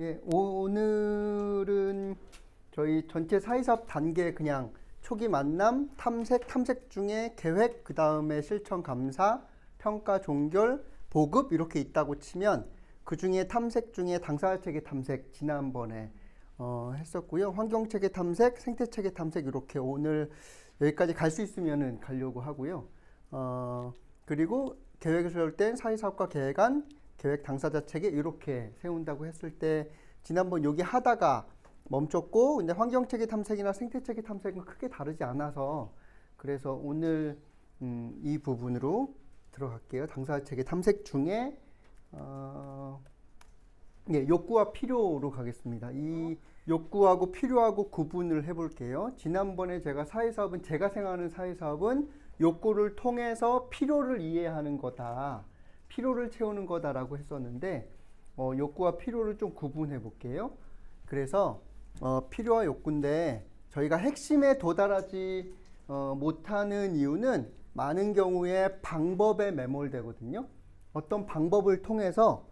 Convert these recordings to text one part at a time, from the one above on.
예, 오늘은 저희 전체 사회사업 단계 그냥 초기 만남, 탐색 중에 계획, 그 다음에 실천 감사, 평가 종결, 보급 이렇게 있다고 치면 그 중에 탐색 중에 당사자 체계 탐색 지난번에 했었고요. 환경 체계 탐색, 생태 체계 탐색 이렇게 오늘 여기까지 갈 수 있으면은 가려고 하고요. 그리고 계획을 세울 땐 사회사업과 계획안, 계획 당사자 체계 이렇게 세운다고 했을 때 지난번 여기 하다가 멈췄고, 근데 환경 체계 탐색이나 생태 체계 탐색은 크게 다르지 않아서 그래서 오늘 이 부분으로 들어갈게요. 당사자 체계 탐색 중에 욕구와 필요로 가겠습니다. 이 욕구하고 필요하고 구분을 해볼게요. 지난번에 제가 제가 생각하는 사회사업은 욕구를 통해서 필요를 이해하는 거다, 필요를 채우는 거다라고 했었는데 욕구와 필요를 좀 구분해 볼게요. 그래서 필요와 욕구인데 저희가 핵심에 도달하지 못하는 이유는 많은 경우에 방법에 매몰되거든요. 어떤 방법을 통해서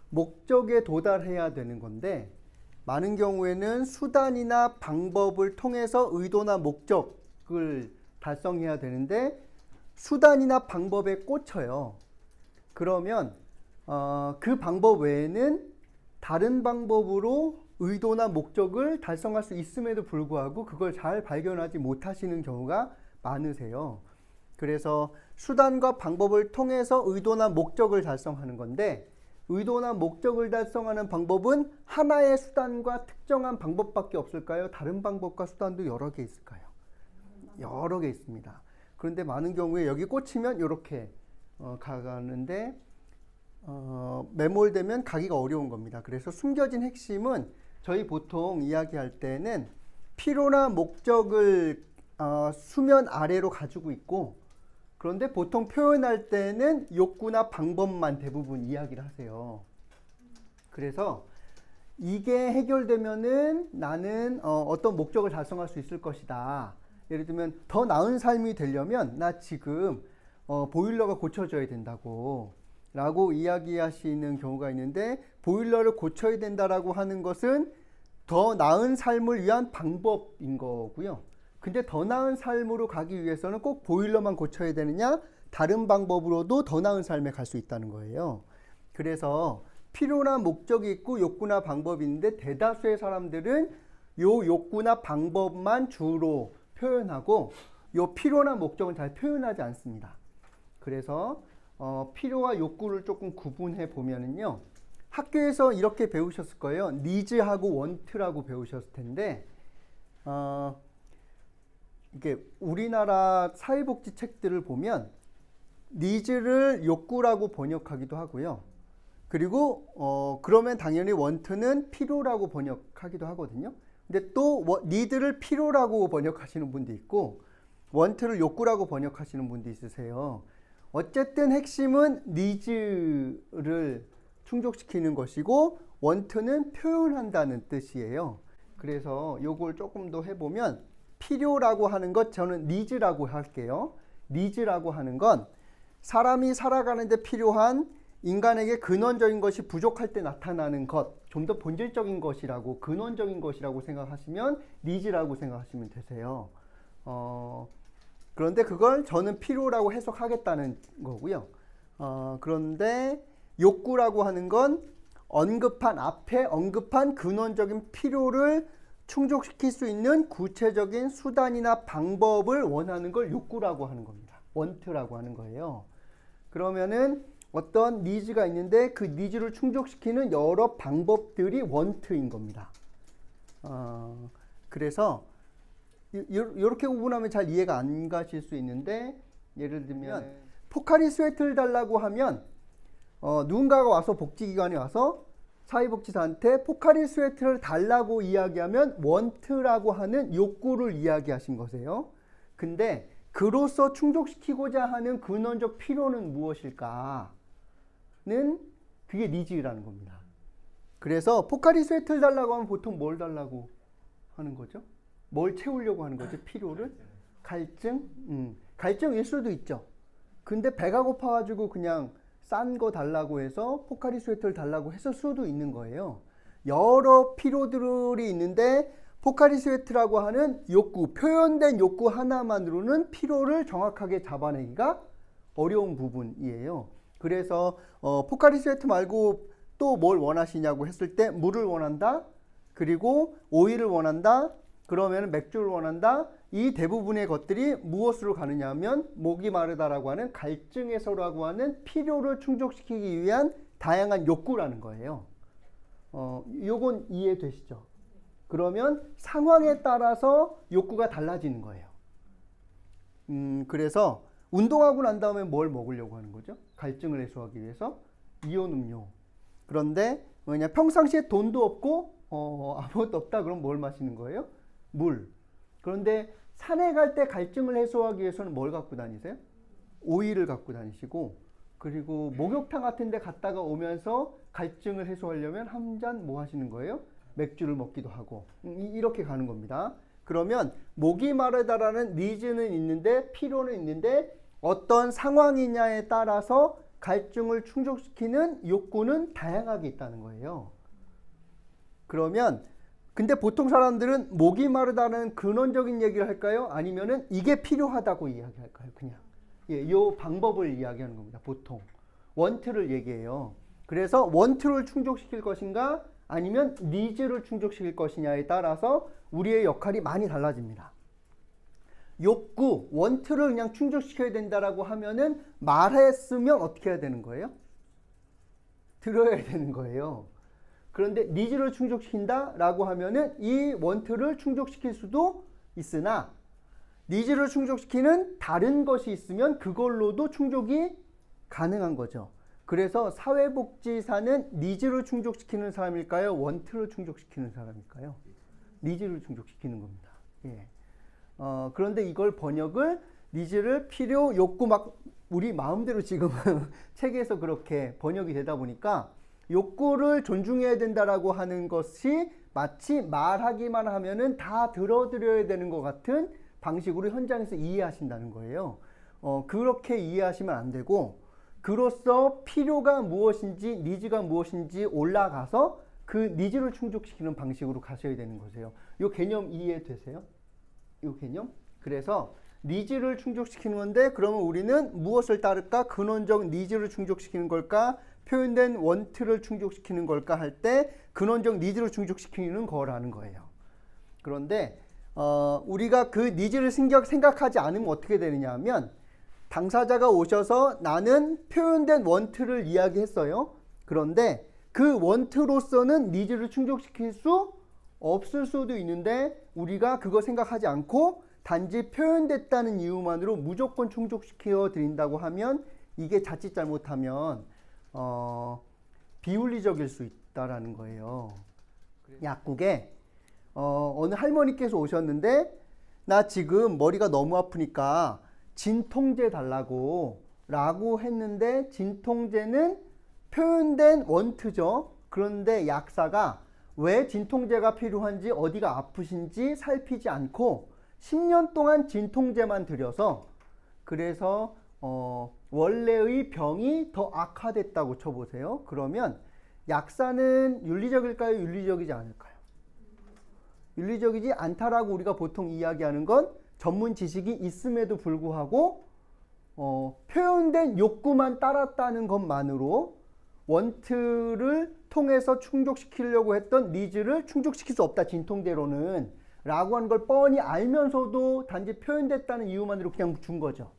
목적에 도달해야 되는 건데 많은 경우에는 수단이나 방법을 통해서 의도나 목적을 달성해야 되는데 수단이나 방법에 꽂혀요. 그러면 그 방법 외에는 다른 방법으로 의도나 목적을 달성할 수 있음에도 불구하고 그걸 잘 발견하지 못하시는 경우가 많으세요. 그래서 수단과 방법을 통해서 의도나 목적을 달성하는 건데 의도나 목적을 달성하는 방법은 하나의 수단과 특정한 방법밖에 없을까요? 다른 방법과 수단도 여러 개 있을까요? 여러 개 있습니다. 그런데 많은 경우에 여기 꽂히면 이렇게 가가는데 매몰되면 가기가 어려운 겁니다. 그래서 숨겨진 핵심은 저희 보통 이야기할 때는 필요나 목적을 수면 아래로 가지고 있고, 그런데 보통 표현할 때는 욕구나 방법만 대부분 이야기를 하세요. 그래서 이게 해결되면은 나는 어떤 목적을 달성할 수 있을 것이다. 예를 들면 더 나은 삶이 되려면 나 지금 보일러가 고쳐져야 된다고 라고 이야기하시는 경우가 있는데, 보일러를 고쳐야 된다라고 하는 것은 더 나은 삶을 위한 방법인 거고요. 근데 더 나은 삶으로 가기 위해서는 꼭 보일러만 고쳐야 되느냐? 다른 방법으로도 더 나은 삶에 갈 수 있다는 거예요. 그래서 필요나 목적이 있고 욕구나 방법이 있는데 대다수의 사람들은 요 욕구나 방법만 주로 표현하고 요 필요나 목적은 잘 표현하지 않습니다. 그래서 필요와 욕구를 조금 구분해 보면은요, 학교에서 이렇게 배우셨을 거예요. 니즈하고 원트라고 배우셨을 텐데 이게 우리나라 사회복지 책들을 보면 니즈를 욕구라고 번역하기도 하고요. 그리고 그러면 당연히 원트는 필요라고 번역하기도 하거든요. 근데 또 니드를 필요라고 번역하시는 분도 있고 원트를 욕구라고 번역하시는 분도 있으세요. 어쨌든 핵심은 니즈를 충족시키는 것이고 원트는 표현한다는 뜻이에요. 그래서 요걸 조금 더 해보면 필요라고 하는 것, 저는 니즈라고 할게요. 니즈라고 하는 건 사람이 살아가는데 필요한 인간에게 근원적인 것이 부족할 때 나타나는 것, 좀 더 본질적인 것이라고, 근원적인 것이라고 생각하시면 니즈라고 생각하시면 되세요. 그런데 그걸 저는 필요라고 해석하겠다는 거고요. 그런데 욕구라고 하는 건 앞에 언급한 근원적인 필요를 충족시킬 수 있는 구체적인 수단이나 방법을 원하는 걸 욕구라고 하는 겁니다. 원트라고 하는 거예요. 그러면은 어떤 니즈가 있는데 그 니즈를 충족시키는 여러 방법들이 원트인 겁니다. 그래서 이렇게 구분하면 잘 이해가 안 가실 수 있는데, 예를 들면 포카리 스웨트를 달라고 하면 누군가가 와서 복지기관에 와서 사회복지사한테 포카리 스웨트를 달라고 이야기하면 원트라고 하는 욕구를 이야기하신 거세요. 근데 그로서 충족시키고자 하는 근원적 필요는 무엇일까는 그게 니즈라는 겁니다. 그래서 포카리 스웨트를 달라고 하면 보통 뭘 달라고 하는 거죠? 뭘 채우려고 하는 거죠? 필요를? 갈증? 갈증일 수도 있죠. 근데 배가 고파가지고 그냥 싼 거 달라고 해서 포카리 스웨트를 달라고 했을 수도 있는 거예요. 여러 필요들이 있는데 포카리 스웨트라고 하는 욕구, 표현된 욕구 하나만으로는 필요를 정확하게 잡아내기가 어려운 부분이에요. 그래서 포카리 스웨트 말고 또 뭘 원하시냐고 했을 때 물을 원한다, 그리고 오일을 원한다, 그러면 맥주를 원한다. 이 대부분의 것들이 무엇으로 가느냐 하면 목이 마르다라고 하는 갈증 해소라고 하는 필요를 충족시키기 위한 다양한 욕구라는 거예요. 요건 이해되시죠? 그러면 상황에 따라서 욕구가 달라지는 거예요. 그래서 운동하고 난 다음에 뭘 먹으려고 하는 거죠? 갈증을 해소하기 위해서 이온 음료. 그런데 그냥 평상시에 돈도 없고 아무것도 없다 그럼 뭘 마시는 거예요? 물. 그런데 산에 갈 때 갈증을 해소하기 위해서는 뭘 갖고 다니세요? 오일을 갖고 다니시고, 그리고 목욕탕 같은 데 갔다가 오면서 갈증을 해소하려면 한 잔 뭐 하시는 거예요? 맥주를 먹기도 하고. 이렇게 가는 겁니다. 그러면 목이 마르다라는 니즈는 있는데, 필요는 있는데, 어떤 상황이냐에 따라서 갈증을 충족시키는 욕구는 다양하게 있다는 거예요. 그러면 근데 보통 사람들은 목이 마르다는 근원적인 얘기를 할까요? 아니면은 이게 필요하다고 이야기할까요? 그냥 요 방법을 이야기하는 겁니다. 보통 원트를 얘기해요. 그래서 원트를 충족시킬 것인가 아니면 니즈를 충족시킬 것이냐에 따라서 우리의 역할이 많이 달라집니다. 욕구, 원트를 그냥 충족시켜야 된다라고 하면은 말했으면 어떻게 해야 되는 거예요? 들어야 되는 거예요. 그런데 니즈를 충족시킨다라고 하면은 이 원트를 충족시킬 수도 있으나 니즈를 충족시키는 다른 것이 있으면 그걸로도 충족이 가능한 거죠. 그래서 사회복지사는 니즈를 충족시키는 사람일까요? 원트를 충족시키는 사람일까요? 니즈를 충족시키는 겁니다. 예. 그런데 이걸 번역을 니즈를 필요, 욕구 막 우리 마음대로 지금 책에서 그렇게 번역이 되다 보니까 욕구를 존중해야 된다라고 하는 것이 마치 말하기만 하면은 다 들어드려야 되는 것 같은 방식으로 현장에서 이해하신다는 거예요. 그렇게 이해하시면 안 되고, 그로써 필요가 무엇인지 니즈가 무엇인지 올라가서 그 니즈를 충족시키는 방식으로 가셔야 되는 거세요. 이 개념 이해되세요? 이 개념? 그래서 니즈를 충족시키는 건데, 그러면 우리는 무엇을 따를까? 근원적 니즈를 충족시키는 걸까? 표현된 원트를 충족시키는 걸까 할 때 근원적 니즈를 충족시키는 거라는 거예요. 그런데 우리가 그 니즈를 생각하지 않으면 어떻게 되느냐 하면, 당사자가 오셔서 나는 표현된 원트를 이야기했어요. 그런데 그 원트로서는 니즈를 충족시킬 수 없을 수도 있는데 우리가 그거 생각하지 않고 단지 표현됐다는 이유만으로 무조건 충족시켜 드린다고 하면 이게 자칫 잘못하면 비윤리적일 수 있다라는 거예요. 약국에 어느 할머니께서 오셨는데 나 지금 머리가 너무 아프니까 진통제 달라고 라고 했는데, 진통제는 표현된 원트죠. 그런데 약사가 왜 진통제가 필요한지 어디가 아프신지 살피지 않고 10년 동안 진통제만 드려서 그래서 원래의 병이 더 악화됐다고 쳐보세요. 그러면 약사는 윤리적일까요? 윤리적이지 않을까요? 윤리적이지 않다라고 우리가 보통 이야기하는 건 전문 지식이 있음에도 불구하고 표현된 욕구만 따랐다는 것만으로 원트를 통해서 충족시키려고 했던 니즈를 충족시킬 수 없다, 진통제로는 라고 하는 걸 뻔히 알면서도 단지 표현됐다는 이유만으로 그냥 준 거죠.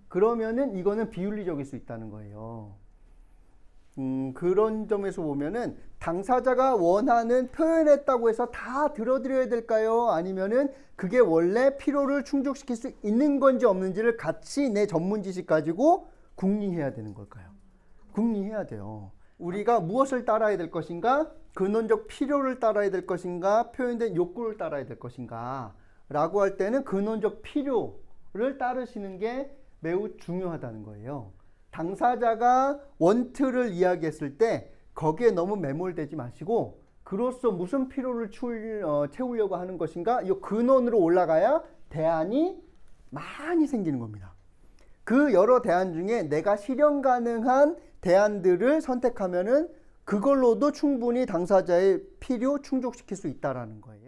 그러면은 이거는 비윤리적일 수 있다는 거예요. 그런 점에서 보면은 당사자가 원하는 표현했다고 해서 다 들어드려야 될까요? 아니면은 그게 원래 필요를 충족시킬 수 있는 건지 없는지를 같이 내 전문 지식 가지고 궁리해야 되는 걸까요? 궁리해야 돼요. 우리가 무엇을 따라야 될 것인가? 근원적 필요를 따라야 될 것인가? 표현된 욕구를 따라야 될 것인가? 라고 할 때는 근원적 필요를 따르시는 게 매우 중요하다는 거예요. 당사자가 원트를 이야기했을 때 거기에 너무 매몰되지 마시고, 그로써 무슨 필요를 채우려고 하는 것인가? 이 근원으로 올라가야 대안이 많이 생기는 겁니다. 그 여러 대안 중에 내가 실현 가능한 대안들을 선택하면은 그걸로도 충분히 당사자의 필요 충족시킬 수 있다라는 거예요.